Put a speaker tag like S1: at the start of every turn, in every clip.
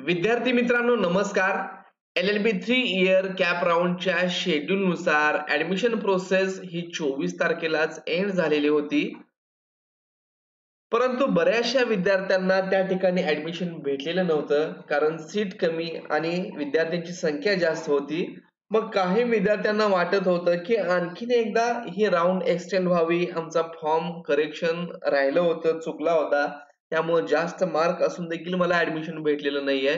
S1: विद्यार्थी मित्रांनो नमस्कार. LLB 3 इयर कॅप राऊंडच्या शेड्यूल नुसार ऍडमिशन प्रोसेस ही 24 तारखेलाच एंड झालेली होती. परंतु बऱ्याचशा विद्यार्थ्यांना त्या ठिकाणी ऍडमिशन भेटलेलं नव्हतं, कारण सीट कमी आणि विद्यार्थ्यांची संख्या जास्त होती. मग काही विद्यार्थ्यांना वाटत होतं की आणखीन एकदा ही राऊंड एक्सटेंड व्हावी, आमचा फॉर्म करेक्शन राहिलं होतं, चुकला होता, त्यामुळे जास्त मार्क असून देखील मला ऍडमिशन भेटलेलं नाहीये,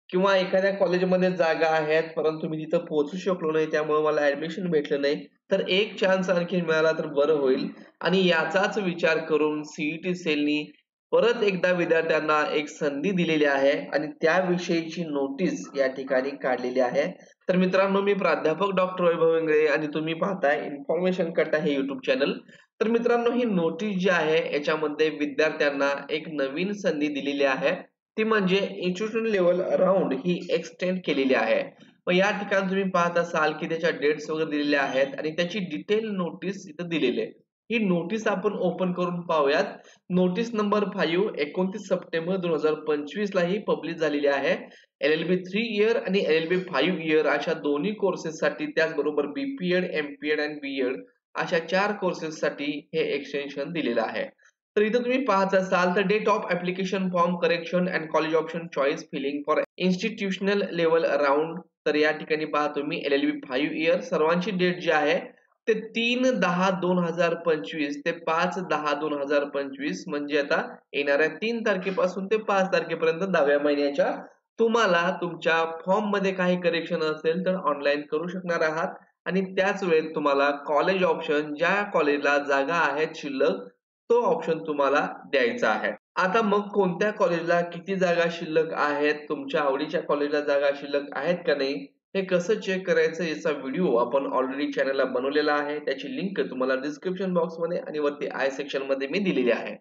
S1: किंवा एखाद्या कॉलेजमध्ये जागा आहेत परंतु मी तिथं पोहोचू शकलो नाही, त्यामुळे मला ऍडमिशन भेटलं नाही. तर एक चान्स आणखी मिळाला तर बरं होईल. आणि याचाच विचार करून सीईटी सेलनी परत एकदा विद्यार्थ्यांना एक संधी दिलेली आहे आणि त्याविषयीची नोटीस या ठिकाणी काढलेली आहे. तर मित्रांनो, मी प्राध्यापक डॉक्टर वैभव इंगळे आणि तुम्ही पाहताय इन्फॉर्मेशन कट्टा हे युट्यूब चॅनल. तर मित्रांनो, ही नोटीस जी आहे याच्यामध्ये विद्यार्थ्यांना एक नवीन संधी दिलेली आहे, ती म्हणजे इन्स्टिट्यूशन लेवल राऊंड ही एक्सटेंड केलेली आहे. मग या ठिकाणी तुम्ही पाहत असाल की त्याच्या डेट्स वगैरे दिलेल्या आहेत आणि त्याची डिटेल नोटीस इथं दिलेली आहे. ही नोटीस आपण ओपन करून पाहूयात. नोटीस नंबर 5 29 सप्टेंबर 2025 ला ही पब्लिश झालेली आहे. LLB 3 इयर आणि LLB 5 इयर अशा दोन्ही कोर्सेस साठी, त्याचबरोबर BPEd, MPEd आणि BEd अशा 4 कोर्सेस साठी हे एक्सटेन्शन दिलेलं आहे. तर इथं तुम्ही पाहत असाल तर date of application form correction and college option choice filling for institutional level round. तर या ठिकाणी पहा तुम्ही LLB 5 इयर सर्वांची डेट जी आहे ते 3/10/2025 ते 5/10/2025, म्हणजे आता येणाऱ्या 3 तारखेपासून ते 5 तारखेपर्यंत 10व्या महिन्याच्या तुम्हाला तुमच्या फॉर्म मध्ये काही करेक्शन असेल तर ऑनलाईन करू शकणार आहात. आणि त्याच वेळेत तुम्हाला कॉलेज ऑप्शन, ज्या कॉलेजला जागा आहेत शिल्लक, तो ऑप्शन तुम्हाला द्यायचा आहे. आता मग कोणत्या कॉलेजला किती जागा शिल्लक आहेत, तुमच्या आवडीच्या कॉलेजला जागा शिल्लक आहेत का नाही, हे कसं चेक करायचं याचा व्हिडिओ आपण ऑलरेडी चॅनलला बनवलेला आहे. त्याची लिंक तुम्हाला डिस्क्रिप्शन बॉक्स मध्ये आणि वरती आय सेक्शन मध्ये मी दिलेली आहे.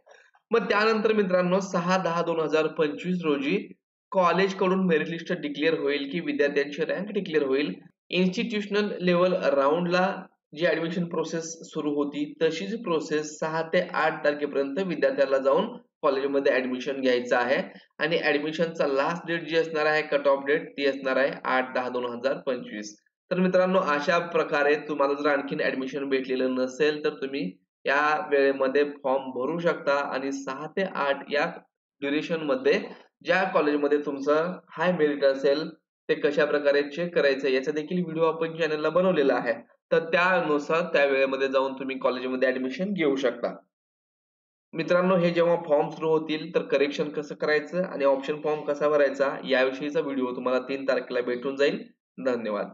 S1: मग त्यानंतर मित्रांनो 6/10/2025 रोजी कॉलेज कडून मेरिट लिस्ट डिक्लेअर होईल की विद्यार्थ्यांची रँक डिक्लेअर होईल. इन्स्टिट्यूशनल लेवल राऊंडला जी ऍडमिशन प्रोसेस सुरू होती तशीच प्रोसेस 6 ते 8 तारखेपर्यंत विद्यार्थ्याला जाऊन कॉलेजमध्ये ऍडमिशन घ्यायचं आहे. आणि ऍडमिशनचा लास्ट डेट जी असणार आहे, कट ऑफ डेट, ती असणार आहे 8/10/2025. तर मित्रांनो, अशा प्रकारे तुम्हाला जर आणखीन ऍडमिशन भेटलेलं नसेल तर तुम्ही या वेळेमध्ये फॉर्म भरू शकता आणि 6 ते 8 या ड्युरेशन मध्ये ज्या कॉलेजमध्ये तुमचं हाय मेरिट असेल ते कशा प्रकारे चेक करायचं याचा देखील व्हिडिओ आपण चॅनलला बनवलेला आहे. तर त्यानुसार त्या वेळेमध्ये जाऊन तुम्ही कॉलेजमध्ये ऍडमिशन घेऊ शकता. मित्रांनो, हे जेव्हा फॉर्म सुरू होतील तर करेक्शन कसं करायचं आणि ऑप्शन फॉर्म कसा भरायचा याविषयीचा व्हिडिओ तुम्हाला 3 तारखेला भेटून जाईल. धन्यवाद.